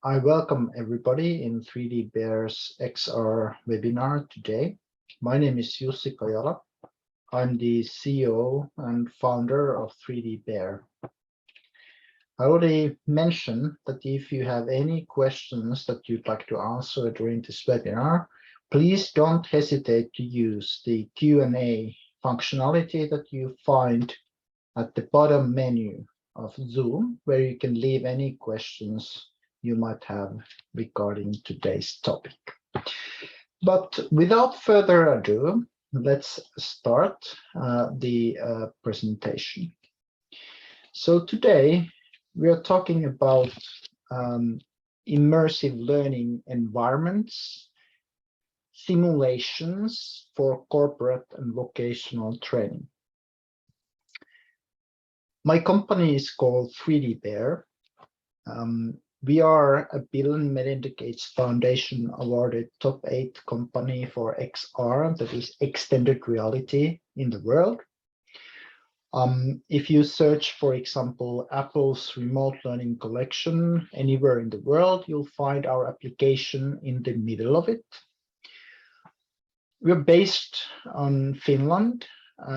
I welcome everybody in 3DBear's XR webinar today. My name is Jussi Kajala. I'm the CEO and founder of 3DBear. I already mentioned that if you have any questions that you'd like to answer during this webinar, please don't hesitate to use the Q&A functionality that you find at the bottom menu of Zoom, where you can leave any questions you might have regarding today's topic. But without further ado, let's start the presentation. So today we are talking about immersive learning environments, simulations for corporate and vocational training. My company is called 3DBear. We are a Bill and Melinda Gates Foundation awarded top 8 company for XR, that is extended reality in the world. If you search, for example, Apple's remote learning collection anywhere in the world, you'll find our application in the middle of it. We're based on Finland,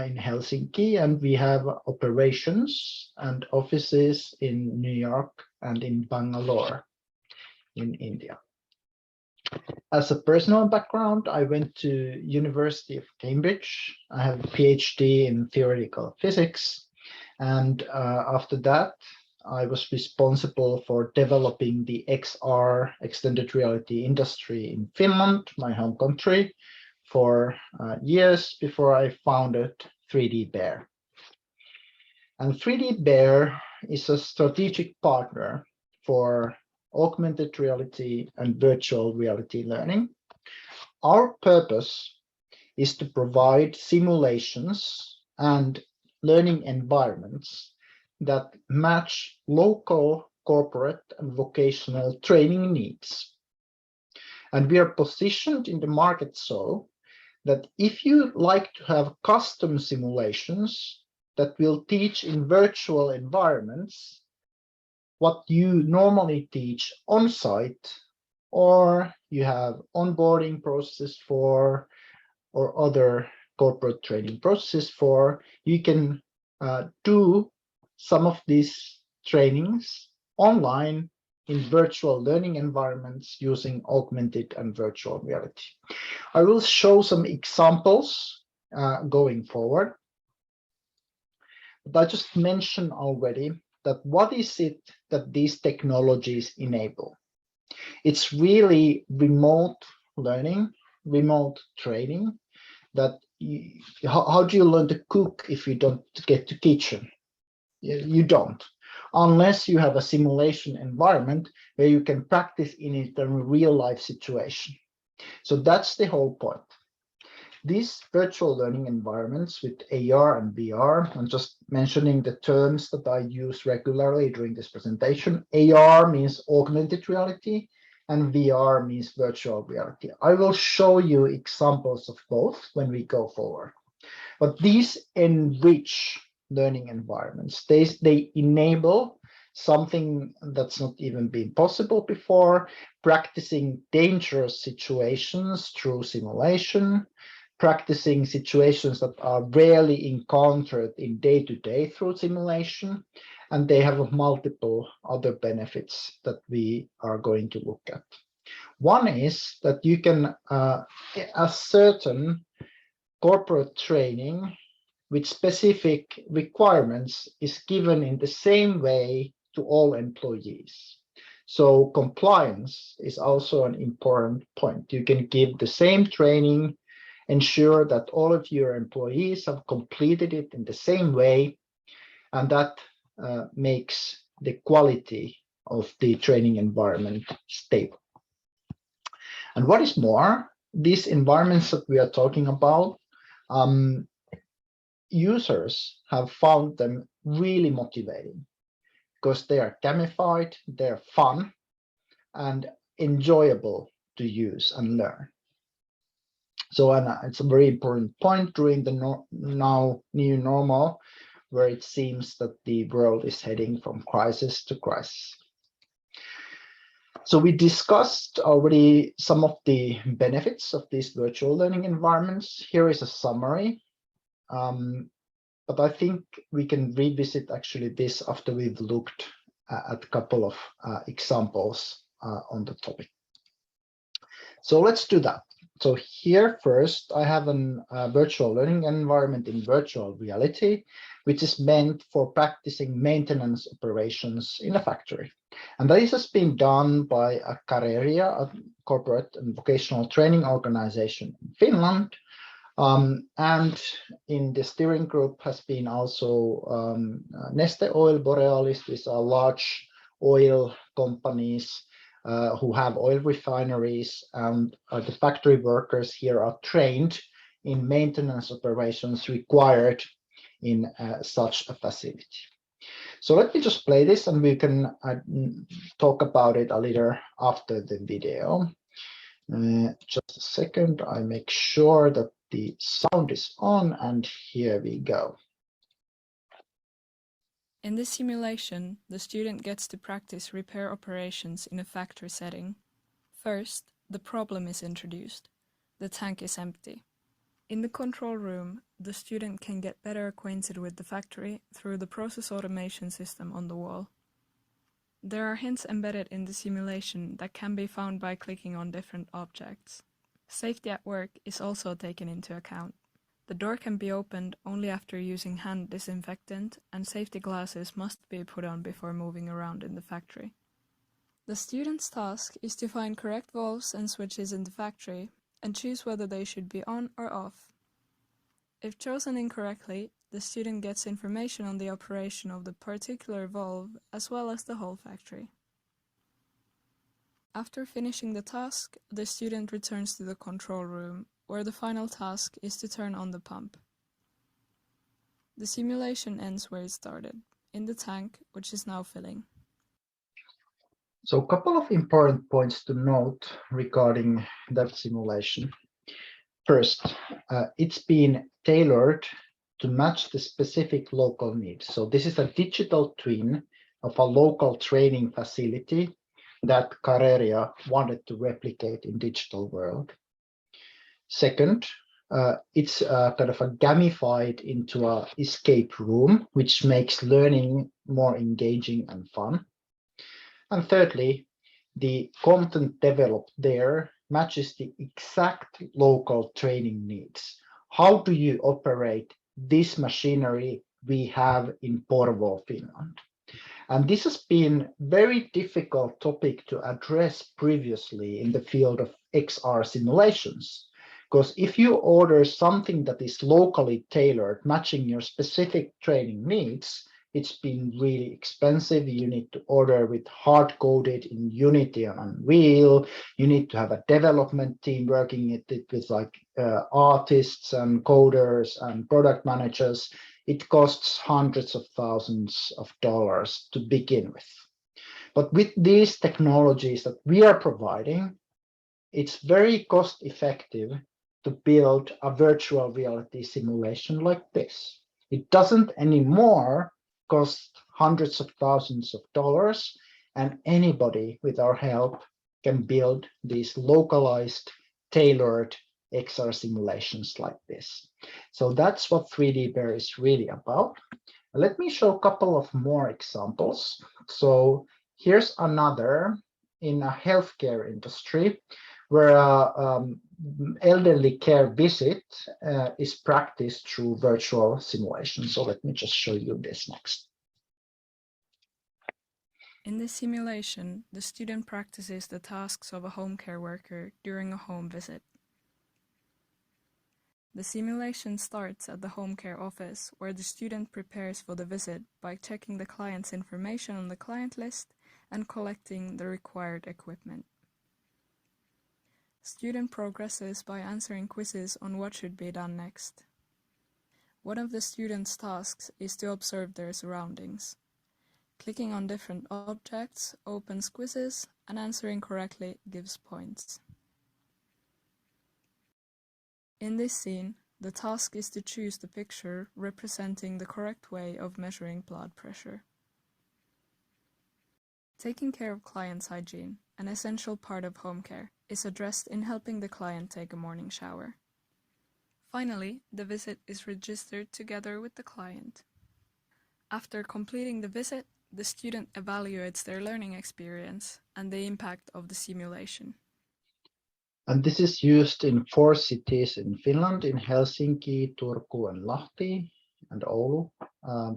in Helsinki, and we have operations and offices in New York and in Bangalore in India. As a personal background, I went to University of Cambridge. I have a PhD in theoretical physics, and after that I was responsible for developing the XR extended reality industry in Finland, my home country, for years before I founded 3DBear. And 3DBear is a strategic partner for augmented reality and virtual reality learning. Our purpose is to provide simulations and learning environments that match local, corporate, and vocational training needs. And we are positioned in the market so that if you like to have custom simulations that will teach in virtual environments what you normally teach on site, or you have onboarding processes for, or other corporate training processes for, you can do some of these trainings online in virtual learning environments using augmented and virtual reality. I will show some examples going forward. But I just mentioned already that what is it that these technologies enable? It's really remote learning, remote training. That how do you learn to cook if you don't get to kitchen? You don't, unless you have a simulation environment where you can practice in it in a real life situation. So that's the whole point. These virtual learning environments with AR and VR, I'm just mentioning the terms that I use regularly during this presentation. AR means augmented reality and VR means virtual reality. I will show you examples of both when we go forward. But these enrich learning environments. They enable something that's not even been possible before, practicing dangerous situations through simulation, practicing situations that are rarely encountered in day-to-day through simulation, and they have multiple other benefits that we are going to look at. One is that you can, a certain corporate training with specific requirements is given in the same way to all employees. So compliance is also an important point. You can give the same training, ensure that all of your employees have completed it in the same way, and that makes the quality of the training environment stable. And what is more, these environments that we are talking about, users have found them really motivating because they are gamified, they're fun, and enjoyable to use and learn. So it's a very important point during the now new normal, where it seems that the world is heading from crisis to crisis. So we discussed already some of the benefits of these virtual learning environments. Here is a summary, but I think we can revisit actually this after we've looked at a couple of examples on the topic. So let's do that. So here first, I have a virtual learning environment in virtual reality, which is meant for practicing maintenance operations in a factory. And this has been done by a Careeria, a corporate and vocational training organization in Finland. And in the steering group has been also Neste Oil, Borealis, these are large oil companies who have oil refineries, and the factory workers here are trained in maintenance operations required in such a facility. So let me just play this and we can talk about it a little after the video. Just a second, I make sure that the sound is on, and here we go. In this simulation, the student gets to practice repair operations in a factory setting. First, the problem is introduced. The tank is empty. In the control room, the student can get better acquainted with the factory through the process automation system on the wall. There are hints embedded in the simulation that can be found by clicking on different objects. Safety at work is also taken into account. The door can be opened only after using hand disinfectant, and safety glasses must be put on before moving around in the factory. The student's task is to find correct valves and switches in the factory and choose whether they should be on or off. If chosen incorrectly, the student gets information on the operation of the particular valve as well as the whole factory. After finishing the task, the student returns to the control room, where the final task is to turn on the pump. The simulation ends where it started, in the tank, which is now filling. So a couple of important points to note regarding that simulation. First, it's been tailored to match the specific local needs. So this is a digital twin of a local training facility that Careeria wanted to replicate in digital world. Second, it's kind of a gamified into an escape room, which makes learning more engaging and fun. And thirdly, the content developed there matches the exact local training needs. How do you operate this machinery we have in Porvoo, Finland? And this has been very difficult topic to address previously in the field of XR simulations. Because if you order something that is locally tailored, matching your specific training needs, it's been really expensive. You need to order with hard-coded in Unity and Unreal. You need to have a development team working it with like artists and coders and product managers. It costs hundreds of thousands of dollars to begin with. But with these technologies that we are providing, it's very cost effective to build a virtual reality simulation like this. It doesn't anymore cost hundreds of thousands of dollars, and anybody with our help can build these localized, tailored XR simulations like this. So that's what 3DBear is really about. Let me show a couple of more examples. So here's another in a healthcare industry where elderly care visit is practiced through virtual simulation. So let me just show you this next. In this simulation, the student practices the tasks of a home care worker during a home visit. The simulation starts at the home care office, where the student prepares for the visit by checking the client's information on the client list and collecting the required equipment. Student progresses by answering quizzes on what should be done next. One of the student's tasks is to observe their surroundings. Clicking on different objects opens quizzes, and answering correctly gives points. In this scene, the task is to choose the picture representing the correct way of measuring blood pressure. Taking care of client's hygiene, an essential part of home care, is addressed in helping the client take a morning shower. Finally, the visit is registered together with the client. After completing the visit, the student evaluates their learning experience and the impact of the simulation. And this is used in 4 cities in Finland, in Helsinki, Turku, and Lahti, and Oulu,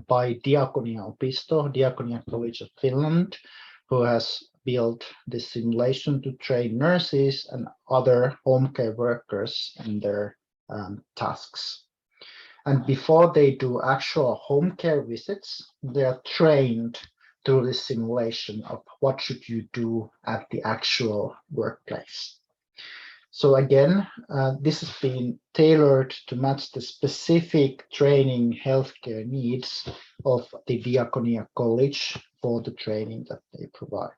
by Diakonia Opisto, Diakonia College of Finland, who has built this simulation to train nurses and other home care workers in their tasks. And before they do actual home care visits, they are trained through this simulation of what should you do at the actual workplace. So again, this has been tailored to match the specific training healthcare needs of the Diakonia College for the training that they provide.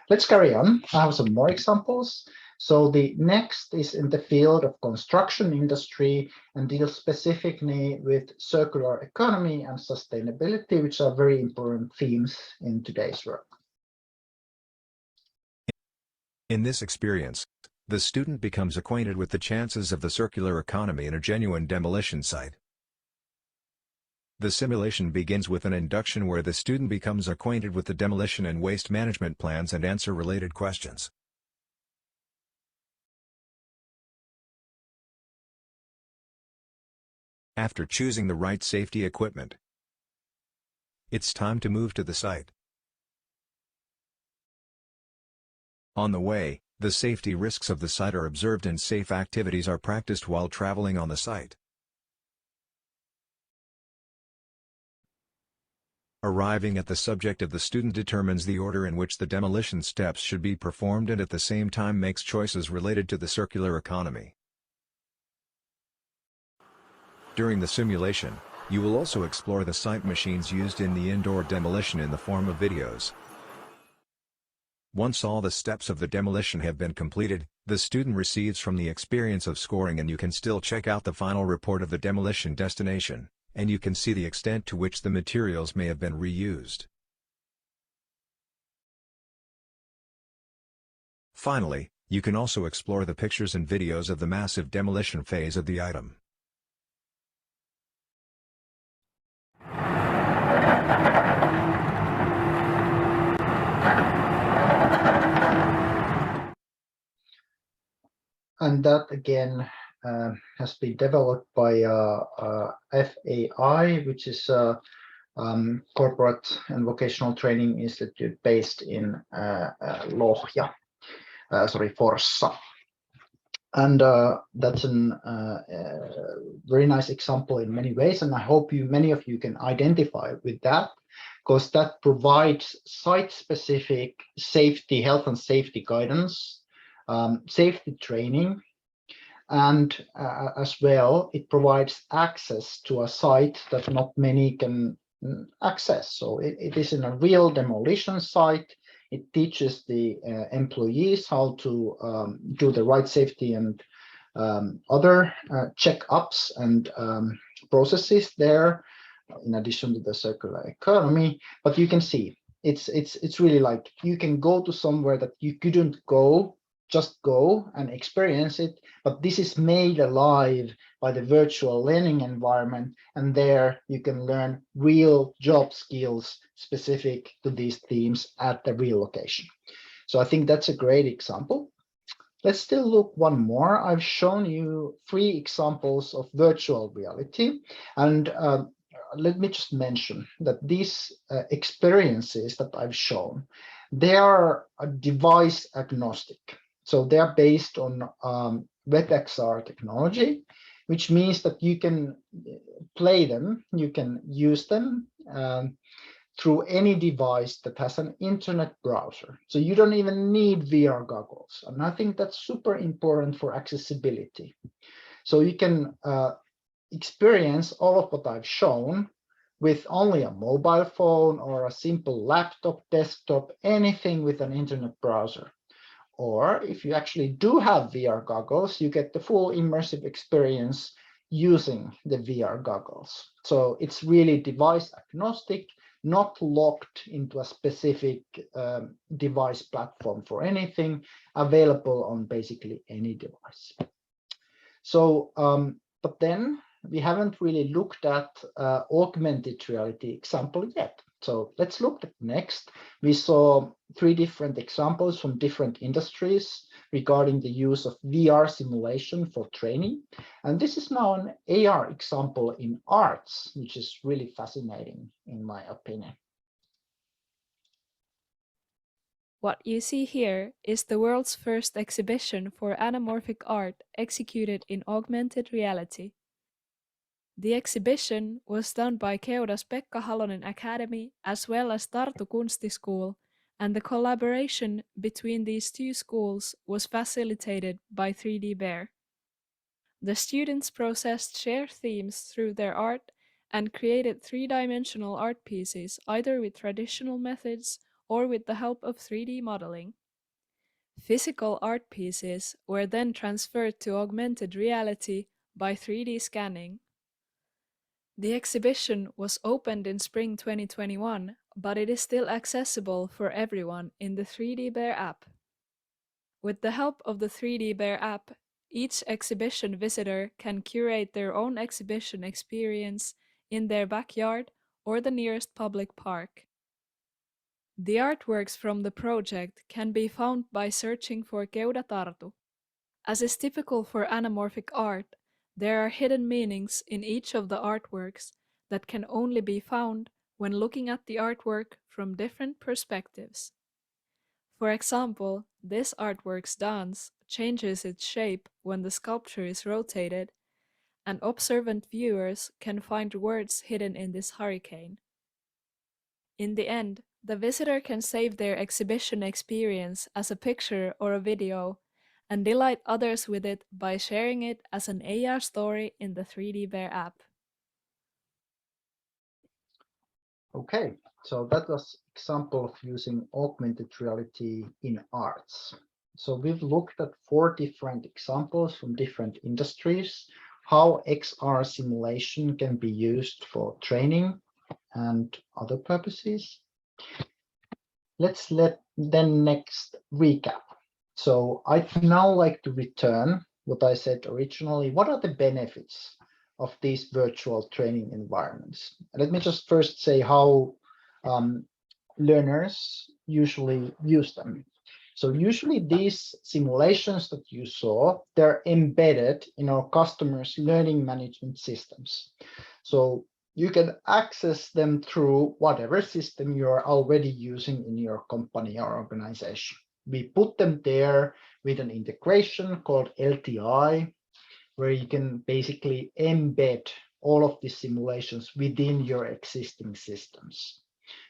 Let's carry on. I have some more examples. So the next is in the field of construction industry and deals specifically with circular economy and sustainability, which are very important themes in today's work. In this experience, the student becomes acquainted with the chances of the circular economy in a genuine demolition site. The simulation begins with an induction where the student becomes acquainted with the demolition and waste management plans and answer related questions. After choosing the right safety equipment, it's time to move to the site. On the way, the safety risks of the site are observed and safe activities are practiced while traveling on the site. Arriving at the subject of the student determines the order in which the demolition steps should be performed and at the same time makes choices related to the circular economy. During the simulation, you will also explore the site machines used in the indoor demolition in the form of videos. Once all the steps of the demolition have been completed, the student receives from the experience of scoring, and you can still check out the final report of the demolition destination, and you can see the extent to which the materials may have been reused. Finally, you can also explore the pictures and videos of the massive demolition phase of the item. And that again has been developed by FAI, which is a corporate and vocational training institute based in Lohja, Forssa. And that's a very nice example in many ways, and I hope many of you can identify with that, because that provides site-specific safety, health and safety guidance, safety training, and as well, it provides access to a site that not many can access. So it is in a real demolition site. It teaches the employees how to do the right safety and other checkups and processes there, in addition to the circular economy. But you can see it's really like you can go to somewhere that you couldn't go, just go and experience it, but this is made alive by the virtual learning environment, and there you can learn real job skills specific to these themes at the real location. So I think that's a great example. Let's still look one more. I've shown you 3 examples of virtual reality, and let me just mention that these experiences that I've shown, they are device agnostic. So they are based on WebXR technology, which means that you can play them, you can use them through any device that has an internet browser. So you don't even need VR goggles. And I think that's super important for accessibility. So you can experience all of what I've shown with only a mobile phone or a simple laptop, desktop, anything with an internet browser. Or if you actually do have VR goggles, you get the full immersive experience using the VR goggles. So it's really device agnostic. not locked into a specific device platform for anything, available on basically any device. So, but then we haven't really looked at augmented reality example yet. So let's look at next. We saw 3 different examples from different industries regarding the use of VR simulation for training. And this is now an AR example in arts, which is really fascinating in my opinion. What you see here is the world's first exhibition for anamorphic art executed in augmented reality. The exhibition was done by Keuda's Pekka Halonen Academy as well as Tartu Kunstiskool, and the collaboration between these 2 schools was facilitated by 3DBear. The students processed shared themes through their art and created 3-dimensional art pieces either with traditional methods or with the help of 3D modeling. Physical art pieces were then transferred to augmented reality by 3D scanning. The exhibition was opened in spring 2021, but it is still accessible for everyone in the 3DBear app. With the help of the 3DBear app, each exhibition visitor can curate their own exhibition experience in their backyard or the nearest public park. The artworks from the project can be found by searching for Keuda Tartu. As is typical for anamorphic art, there are hidden meanings in each of the artworks that can only be found when looking at the artwork from different perspectives. For example, this artwork's dance changes its shape when the sculpture is rotated, and observant viewers can find words hidden in this hurricane. In the end, the visitor can save their exhibition experience as a picture or a video and delight others with it by sharing it as an AR story in the 3DBear app. Okay, so that was example of using augmented reality in arts. So we've looked at 4 different examples from different industries, how XR simulation can be used for training and other purposes. Let's then next recap. So I'd now like to return what I said originally. What are the benefits of these virtual training environments? Let me just first say how learners usually use them. So usually these simulations that you saw, they're embedded in our customers' learning management systems. So you can access them through whatever system you're already using in your company or organization. We put them there with an integration called LTI, where you can basically embed all of these simulations within your existing systems.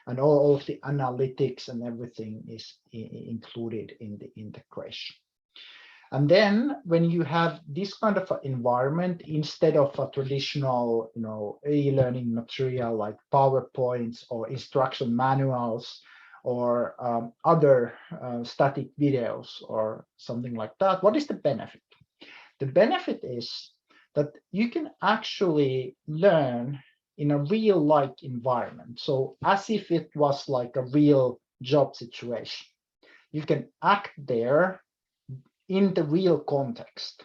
And all of the analytics and everything is included in the integration. And then when you have this kind of an environment, instead of a traditional, e-learning material like PowerPoints or instruction manuals or other static videos or something like that, what is the benefit? The benefit is that you can actually learn in a real-like environment. So as if it was like a real job situation. You can act there in the real context.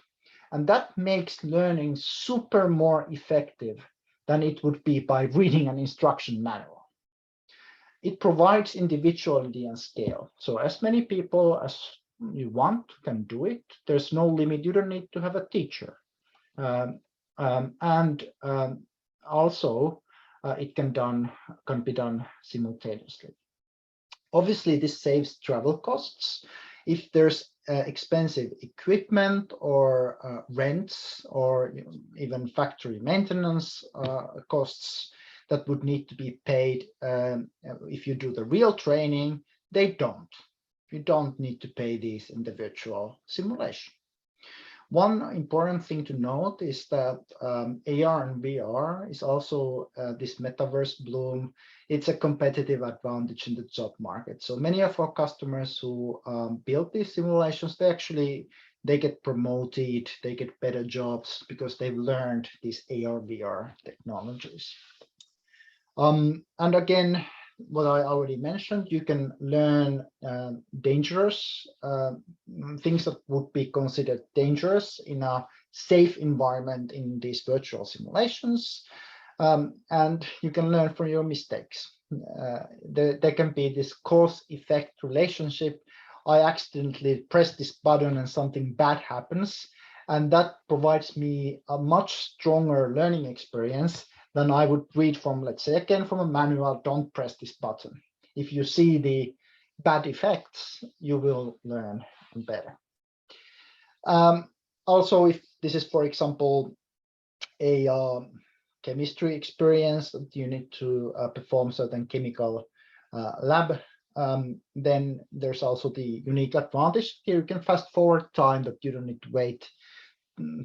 And that makes learning super more effective than it would be by reading an instruction manual. It provides individuality and scale. So as many people as you want can do it. There's no limit. You don't need to have a teacher. Also, it can be done simultaneously. Obviously, this saves travel costs. If there's expensive equipment or rents or even factory maintenance costs that would need to be paid if you do the real training, they don't. You don't need to pay these in the virtual simulation. One important thing to note is that AR and VR is also this metaverse bloom. It's a competitive advantage in the job market. So many of our customers who build these simulations, they get promoted, they get better jobs because they've learned these AR, VR technologies. And again, what I already mentioned, you can learn dangerous things that would be considered dangerous in a safe environment in these virtual simulations. And you can learn from your mistakes. There can be this cause-effect relationship. I accidentally press this button and something bad happens, and that provides me a much stronger learning experience than I would read from, let's say, again, from a manual, don't press this button. If you see the bad effects, you will learn better. Also, if this is, for example, a chemistry experience that you need to perform certain chemical lab, then there's also the unique advantage here. You can fast forward time, that you don't need to wait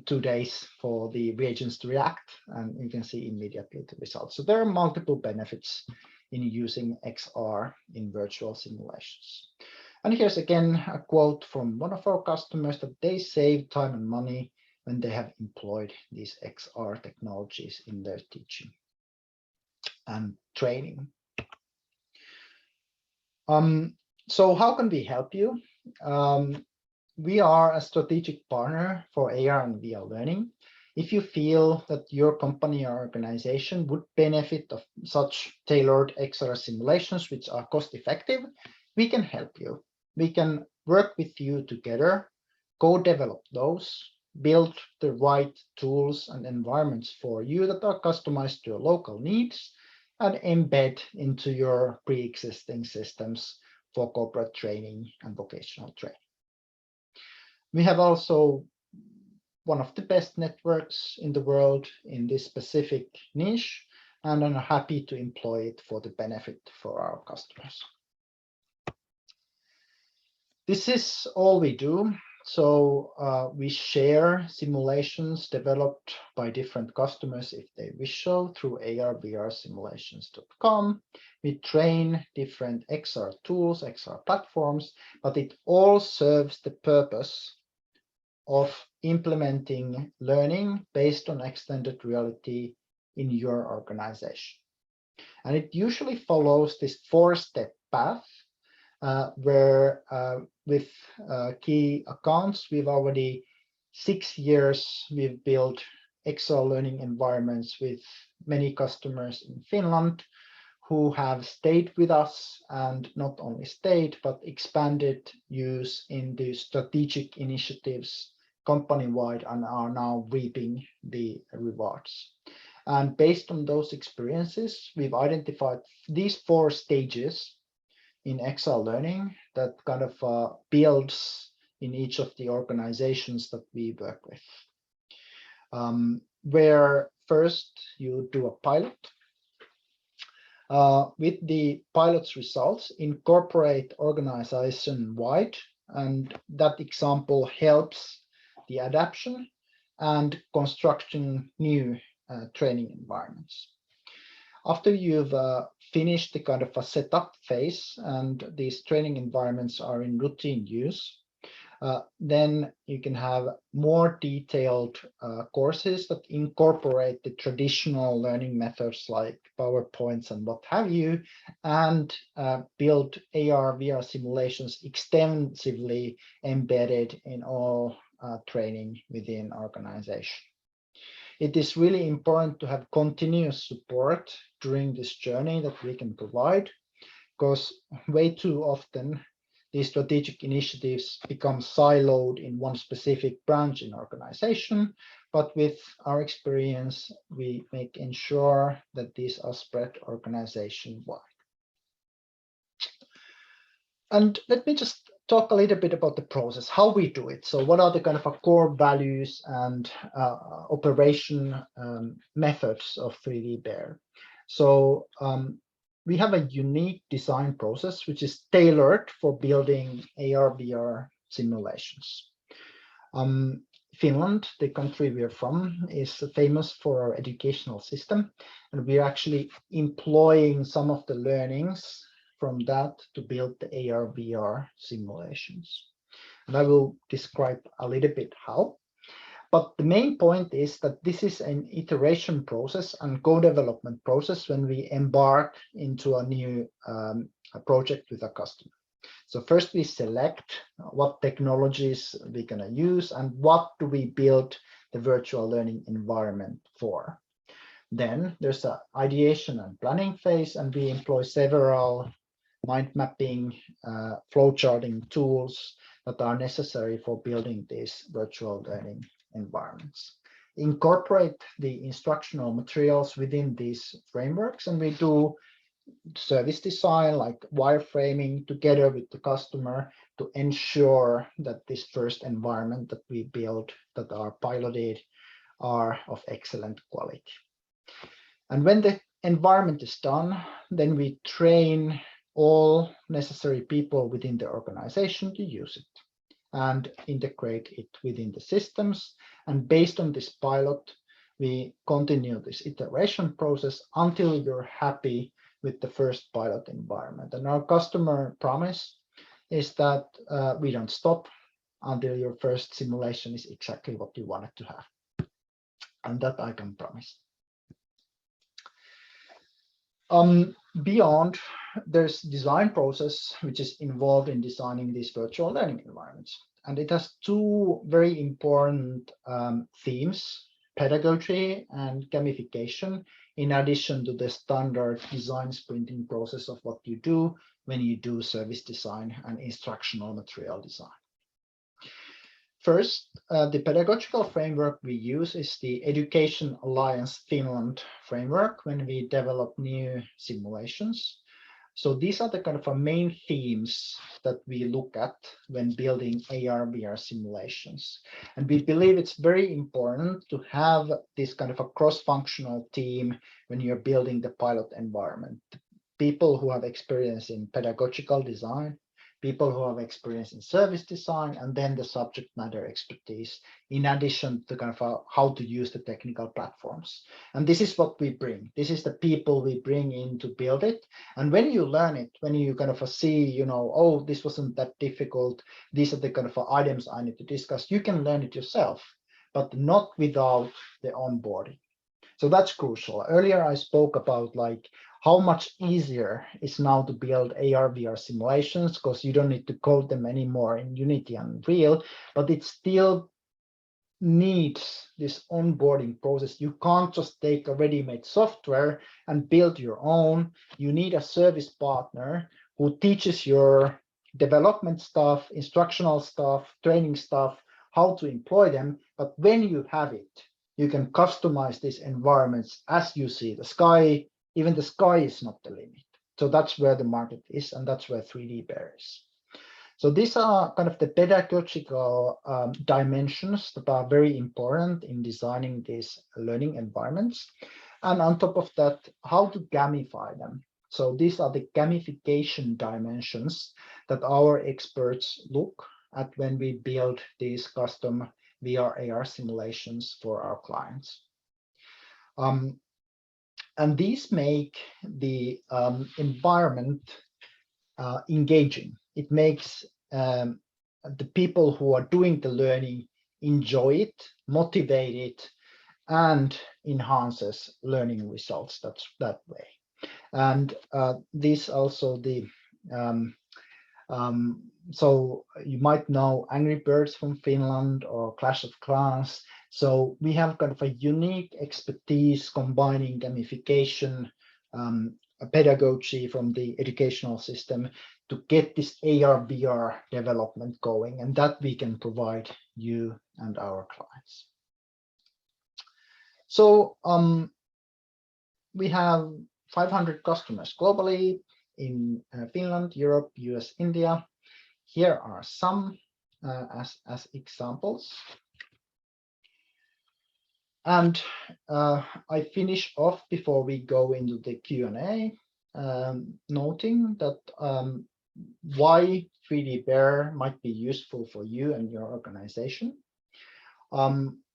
2 days for the reagents to react, and you can see immediately the results. So there are multiple benefits in using XR in virtual simulations. And here's again a quote from one of our customers, that they save time and money when they have employed these XR technologies in their teaching and training. So how can we help you? We are a strategic partner for AR and VR learning. If you feel that your company or organization would benefit of such tailored XR simulations, which are cost-effective, we can help you. We can work with you together, co-develop those, build the right tools and environments for you that are customized to your local needs, and embed into your pre-existing systems for corporate training and vocational training. We have also one of the best networks in the world in this specific niche, and I'm happy to employ it for the benefit for our customers. This is all we do. So we share simulations developed by different customers if they wish so through arvrsimulations.com. We train different XR tools, XR platforms, but it all serves the purpose of implementing learning based on extended reality in your organization. And it usually follows this 4-step path where with key accounts, we've already 6 years, we've built XR learning environments with many customers in Finland who have stayed with us, and not only stayed, but expanded use in the strategic initiatives company-wide and are now reaping the rewards. And based on those experiences, we've identified these 4 stages in XR learning that kind of builds in each of the organizations that we work with. Where first you do a pilot. With the pilot's results, incorporate organization-wide, and that example helps the adaptation and constructing new training environments. After you've finished the kind of a setup phase and these training environments are in routine use, then you can have more detailed courses that incorporate the traditional learning methods like PowerPoints and what have you, and build AR, VR simulations extensively embedded in all training within organization. It is really important to have continuous support during this journey that we can provide, because way too often these strategic initiatives become siloed in one specific branch in organization, but with our experience, we ensure that these are spread organization-wide. And let me just talk a little bit about the process, how we do it. So what are the kind of core values and operation methods of 3DBear? So we have a unique design process which is tailored for building AR/VR simulations. Finland, the country we're from, is famous for our educational system, and we're actually employing some of the learnings from that to build the AR/VR simulations. And I will describe a little bit how. But the main point is that this is an iteration process and co-development process when we embark into a new a project with a customer. So first we select what technologies we're going to use and what do we build the virtual learning environment for. Then there's an ideation and planning phase, and we employ several mind mapping, flowcharting tools that are necessary for building these virtual learning environments. Incorporate the instructional materials within these frameworks, and we do service design like wireframing together with the customer to ensure that this first environment that we build that are piloted are of excellent quality. And when the environment is done, then we train all necessary people within the organization to use it and integrate it within the systems. And based on this pilot, we continue this iteration process until you're happy with the first pilot environment. And our customer promise is that we don't stop until your first simulation is exactly what you wanted to have. And that I can promise. Beyond, there's design process, which is involved in designing these virtual learning environments. And it has two very important themes, pedagogy and gamification, in addition to the standard design sprinting process of what you do when you do service design and instructional material design. First, the pedagogical framework we use is the Education Alliance Finland framework when we develop new simulations. So these are the kind of main themes that we look at when building AR/VR simulations. And we believe it's very important to have this kind of a cross-functional team when you're building the pilot environment. People who have experience in pedagogical design, people who have experience in service design, and then the subject matter expertise, in addition to kind of how to use the technical platforms. And this is what we bring. This is the people we bring in to build it. And when you learn it, when you kind of see, oh, this wasn't that difficult, these are the kind of items I need to discuss, you can learn it yourself, but not without the onboarding. So that's crucial. Earlier, I spoke about like how much easier it's now to build AR/VR simulations because you don't need to code them anymore in Unity and Unreal, but it still needs this onboarding process. You can't just take a ready-made software and build your own. You need a service partner who teaches your development stuff, instructional stuff, training stuff, how to employ them. But when you have it, you can customize these environments as you see the sky. Even the sky is not the limit. So that's where the market is, and that's where 3DBear is. So these are kind of the pedagogical dimensions that are very important in designing these learning environments. And on top of that, how to gamify them. So these are the gamification dimensions that our experts look at when we build these custom VR/AR simulations for our clients. And these make the environment engaging. It makes the people who are doing the learning enjoy it, motivate it, and enhances learning results that way. And this also so you might know Angry Birds from Finland or Clash of Clans. So we have kind of a unique expertise combining gamification, pedagogy from the educational system to get this AR/VR development going, and that we can provide you and our clients. So we have 500 customers globally in Finland, Europe, US, India. Here are some as examples. And I finish off before we go into the Q&A, noting that why 3DBear might be useful for you and your organization.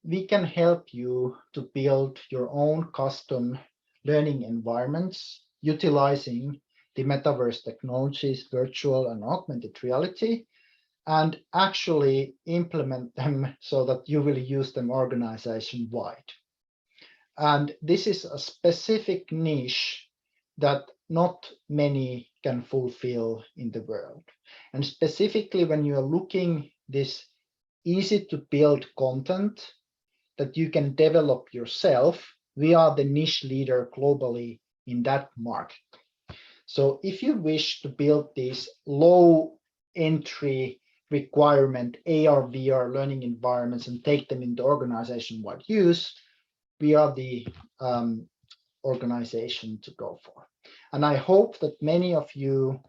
We can help you to build your own custom learning environments utilizing the metaverse technologies, virtual and augmented reality, and actually implement them so that you will use them organization-wide. And this is a specific niche that not many can fulfill in the world. And specifically when you are looking this easy to build content that you can develop yourself, we are the niche leader globally in that market. So if you wish to build these low entry requirement AR, VR learning environments and take them into organization-wide use, we are the organization to go for. And I hope that many of you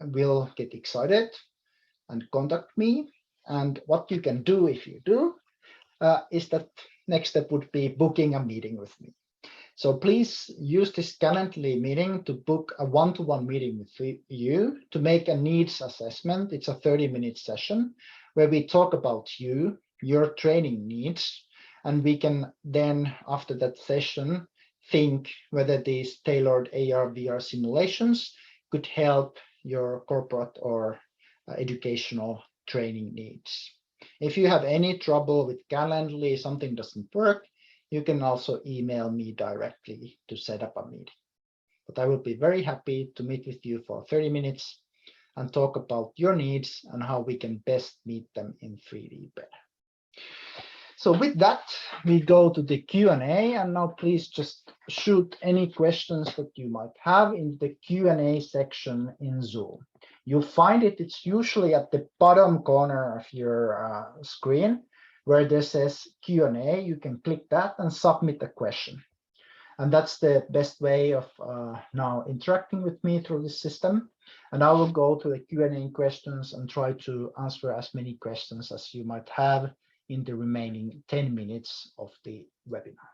will get excited and contact me. And what you can do if you do is that next step would be booking a meeting with me. So please use this Calendly meeting to book a one-to-one meeting with you to make a needs assessment. It's a 30-minute session where we talk about you, your training needs, and we can then, after that session, think whether these tailored AR, VR simulations could help your corporate or educational training needs. If you have any trouble with Calendly, something doesn't work, you can also email me directly to set up a meeting. But I will be very happy to meet with you for 30 minutes and talk about your needs and how we can best meet them in 3DBear. So with that, we go to the Q&A, and now please just shoot any questions that you might have in the Q&A section in Zoom. You'll find it's usually at the bottom corner of your screen where there says Q&A. You can click that and submit a question. And that's the best way of now interacting with me through this system. And I will go to the Q&A questions and try to answer as many questions as you might have in the remaining 10 minutes of the webinar.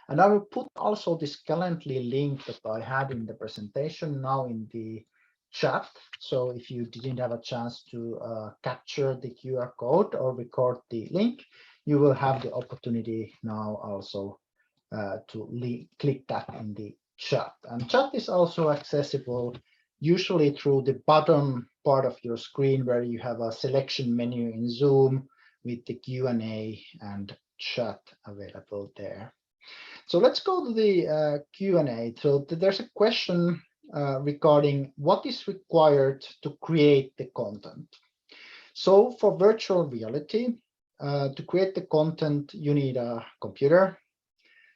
And I will put also this Calendly link that I had in the presentation now in the chat. So if you didn't have a chance to capture the QR code or record the link, you will have the opportunity now also to click that in the chat. And chat is also accessible usually through the bottom part of your screen where you have a selection menu in Zoom with the Q&A and chat available there. So let's go to the Q&A. So there's a question regarding what is required to create the content. So for virtual reality, to create the content, you need a computer,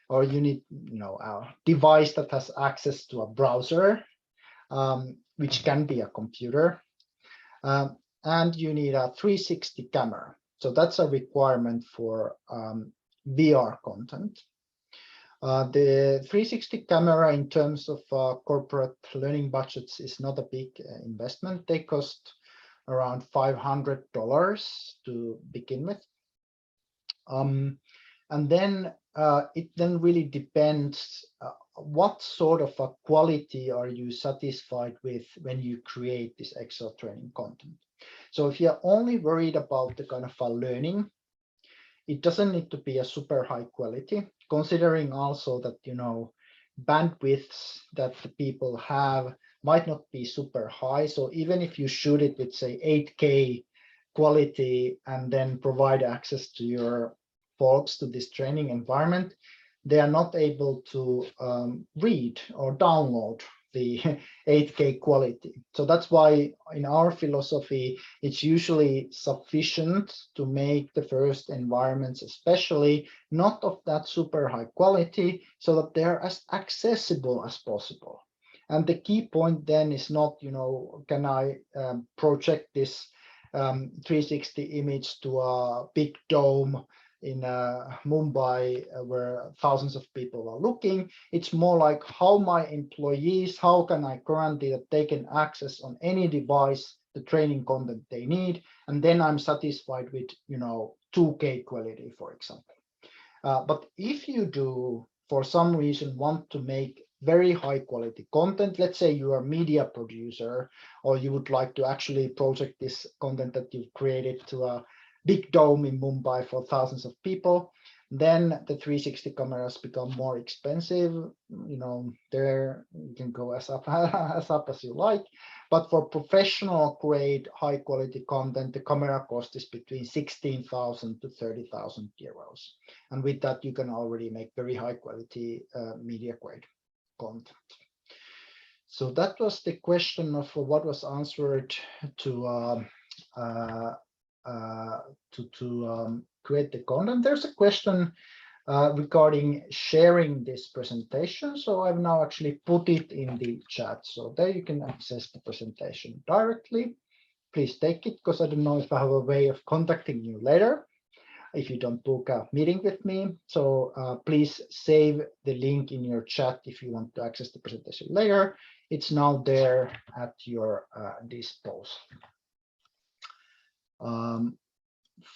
or you need a device that has access to a browser, which can be a computer, and you need a 360 camera. So that's a requirement for VR content. The 360 camera in terms of corporate learning budgets is not a big investment. They cost around $500 to begin with. And then it then really depends what sort of a quality are you satisfied with when you create this extra training content. So if you're only worried about the kind of a learning, it doesn't need to be a super high quality, considering also that, bandwidths that the people have might not be super high. So even if you shoot it with, say, 8K quality and then provide access to your folks to this training environment, they are not able to read or download the 8K quality. So that's why in our philosophy, it's usually sufficient to make the first environments, especially not of that super high quality, so that they're as accessible as possible. And the key point then is not, can I project this 360 image to a big dome in Mumbai where thousands of people are looking. It's more like how my employees, how can I guarantee that they can access on any device the training content they need, and then I'm satisfied with 2K quality, for example. But if you do, for some reason, want to make very high quality content, let's say you are a media producer, or you would like to actually project this content that you've created to a big dome in Mumbai for thousands of people, then the 360 cameras become more expensive. There you can go as up as you like, But for professional grade, high quality content, the camera cost is between 16,000 to 30,000 euros. And with that, you can already make very high quality media grade content. So that was the question of what was answered to create the content. There's a question regarding sharing this presentation. So I've now actually put it in the chat. So there you can access the presentation directly. Please take it, because I don't know if I have a way of contacting you later if you don't book a meeting with me. So please save the link in your chat if you want to access the presentation later. It's now there at your disposal.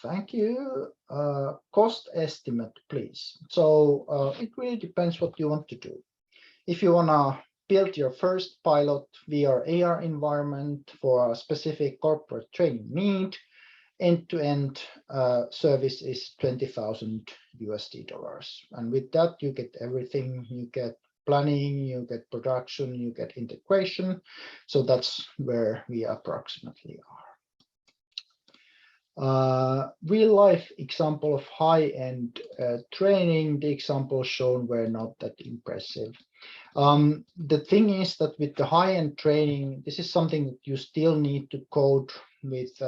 Thank you. Cost estimate, please. So it really depends what you want to do. If you want to build your first pilot VR AR environment for a specific corporate training need, end-to-end service is $20,000. And with that, you get everything. You get planning, you get production, you get integration. So that's where we approximately are. Real life example of high-end training. The examples shown were not that impressive. The thing is that with the high-end training, this is something that you still need to code with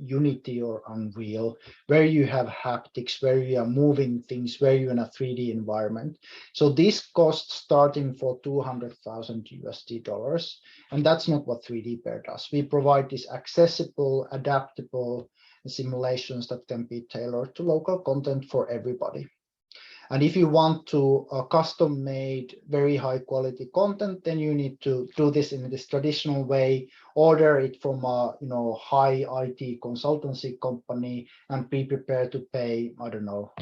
Unity or Unreal, where you have haptics, where you are moving things, where you're in a 3D environment. So this costs starting for $200,000, and that's not what 3DBear does. We provide these accessible, adaptable simulations that can be tailored to local content for everybody. And if you want to custom made very high quality content, then you need to do this in this traditional way, order it from a high IT consultancy company and be prepared to pay, I don't know,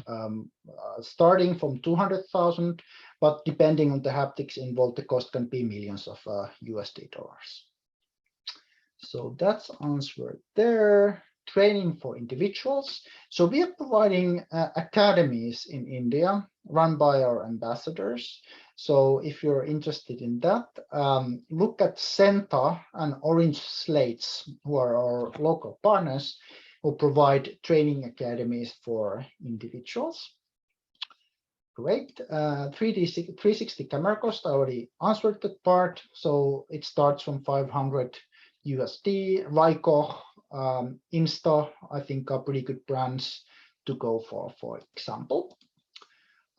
starting from 200,000, but depending on the haptics involved, the cost can be millions of USD dollars. So that's answered there. Training for individuals. So we are providing academies in India run by our ambassadors. So if you're interested in that, look at Senta and Orange Slates, who are our local partners, who provide training academies for individuals. Great. 360 camera cost, I already answered that part. So it starts from 500 USD. Raiko, Insta, I think are pretty good brands to go for example.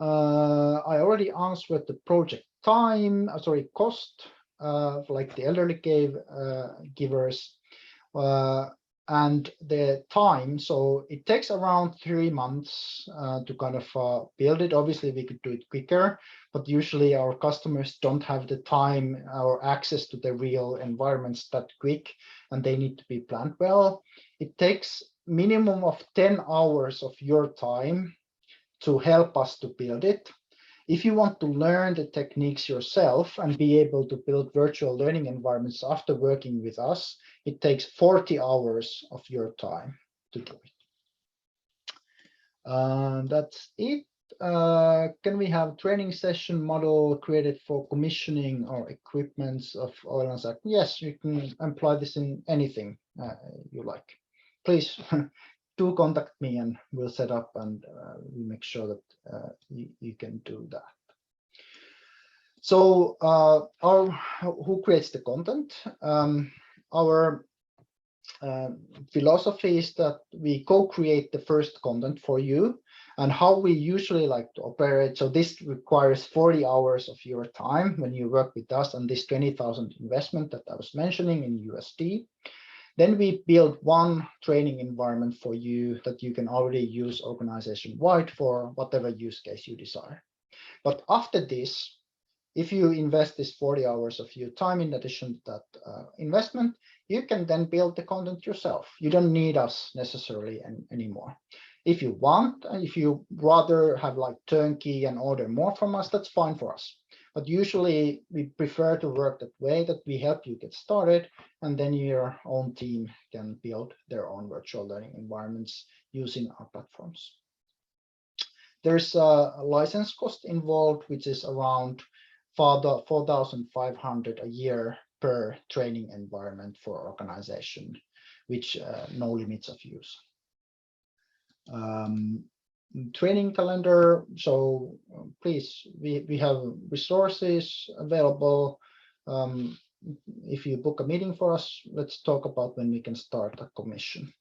I already answered the project time, cost, like the elderly givers, and the time. So it takes around 3 months to kind of build it. Obviously, we could do it quicker, but usually our customers don't have the time or access to the real environments that quick, and they need to be planned well. It takes minimum of 10 hours of your time to help us to build it. If you want to learn the techniques yourself and be able to build virtual learning environments after working with us, it takes 40 hours of your time to do it. That's it. Can we have training session model created for commissioning or equipments of oil and gas? Yes, you can employ this in anything you like. Please do contact me and we'll set up and we make sure that you can do that. So who creates the content? Our philosophy is that we co-create the first content for you, and how we usually like to operate. So this requires 40 hours of your time when you work with us, and this 20,000 investment that I was mentioning in USD. Then we build one training environment for you that you can already use organization-wide for whatever use case you desire. But after this, if you invest this 40 hours of your time in addition to that investment, you can then build the content yourself. You don't need us necessarily anymore. If you want, and if you rather have like turnkey and order more from us, that's fine for us. But usually we prefer to work that way, that we help you get started, and then your own team can build their own virtual learning environments using our platforms. There's a license cost involved, which is around 4,500 a year per training environment for organization, which no limits of use. Training calendar. So please, we have resources available. If you book a meeting for us, let's talk about when we can start a commission.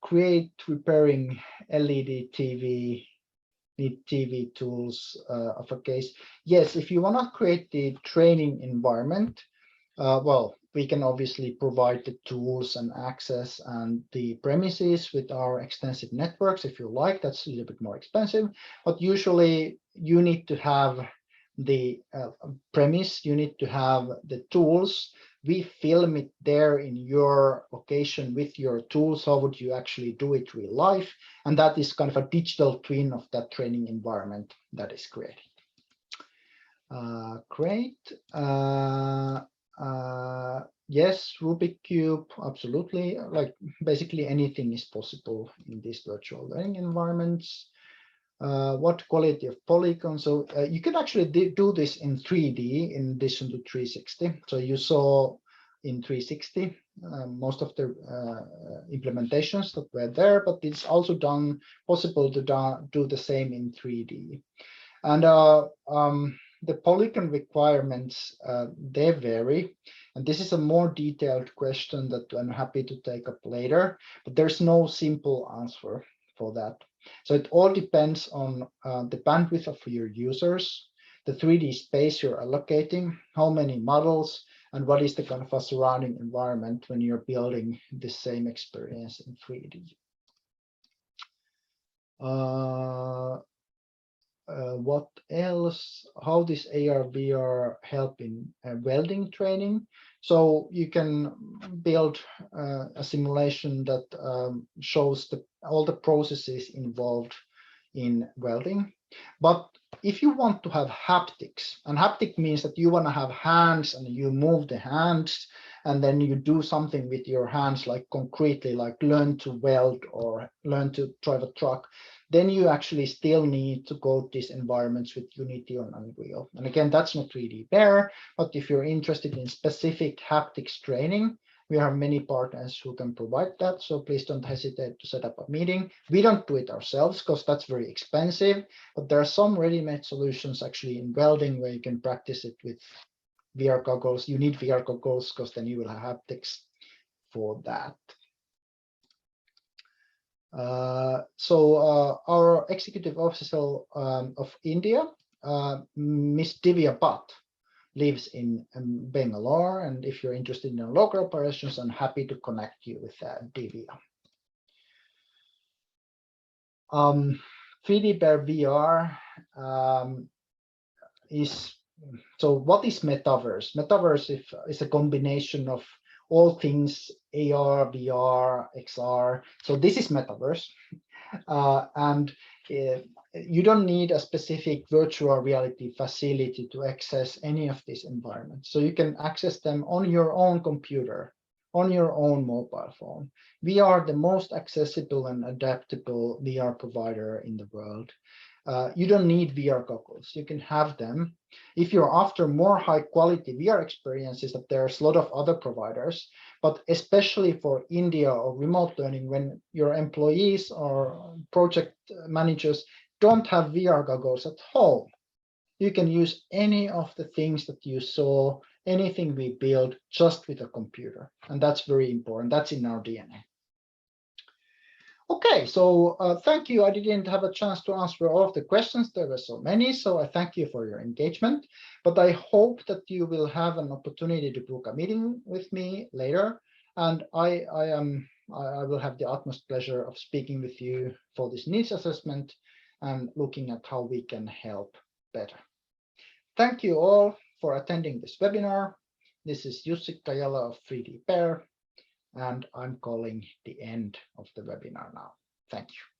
Create repairing LED TV, need TV tools of a case. Yes, if you want to create the training environment, well, we can obviously provide the tools and access and the premises with our extensive networks. If you like, that's a little bit more expensive, but usually you need to have the premise, you need to have the tools. We film it there in your location with your tools. How would you actually do it real life? And that is kind of a digital twin of that training environment that is created. Great. Yes, Rubik Cube, absolutely. Like basically anything is possible in these virtual learning environments. What quality of polygon? So you can actually do this in 3D in addition to 360. So you saw in 360 most of the implementations that were there, but it's also possible to do the same in 3D. And the polygon requirements, they vary. And this is a more detailed question that I'm happy to take up later, but there's no simple answer for that. So it all depends on the bandwidth of your users, the 3D space you're allocating, how many models, and what is the kind of a surrounding environment when you're building the same experience in 3D. What else? How does AR/VR help in welding training? So you can build a simulation that shows all the processes involved in welding. But if you want to have haptics, and haptic means that you want to have hands and you move the hands, and then you do something with your hands, like concretely, like learn to weld or learn to drive a truck, then you actually still need to go to these environments with Unity or Unreal. And again, that's not 3DBear, but if you're interested in specific haptics training, we have many partners who can provide that. So please don't hesitate to set up a meeting. We don't do it ourselves because that's very expensive, but there are some ready-made solutions actually in welding where you can practice it with VR goggles. You need VR goggles because then you will have haptics for that. Our executive officer of India, Miss Divya Bhatt, lives in Bangalore, and if you're interested in local operations, I'm happy to connect you with Divya. 3DBear VR is, so what is metaverse? Metaverse is a combination of all things AR, VR, XR. So this is metaverse. And you don't need a specific virtual reality facility to access any of these environments. So you can access them on your own computer, on your own mobile phone. We are the most accessible and adaptable VR provider in the world. You don't need VR goggles. You can have them. If you're after more high quality VR experiences, that there's a lot of other providers, but especially for India or remote learning, when your employees or project managers don't have VR goggles at home, you can use any of the things that you saw, anything we build just with a computer. And that's very important. That's in our DNA. Okay, so thank you. I didn't have a chance to answer all of the questions. There were so many, so I thank you for your engagement. But I hope that you will have an opportunity to book a meeting with me later. And I will have the utmost pleasure of speaking with you for this needs assessment and looking at how we can help better. Thank you all for attending this webinar. This is Jussi Kajala of 3DBear. And I'm calling the end of the webinar now. Thank you.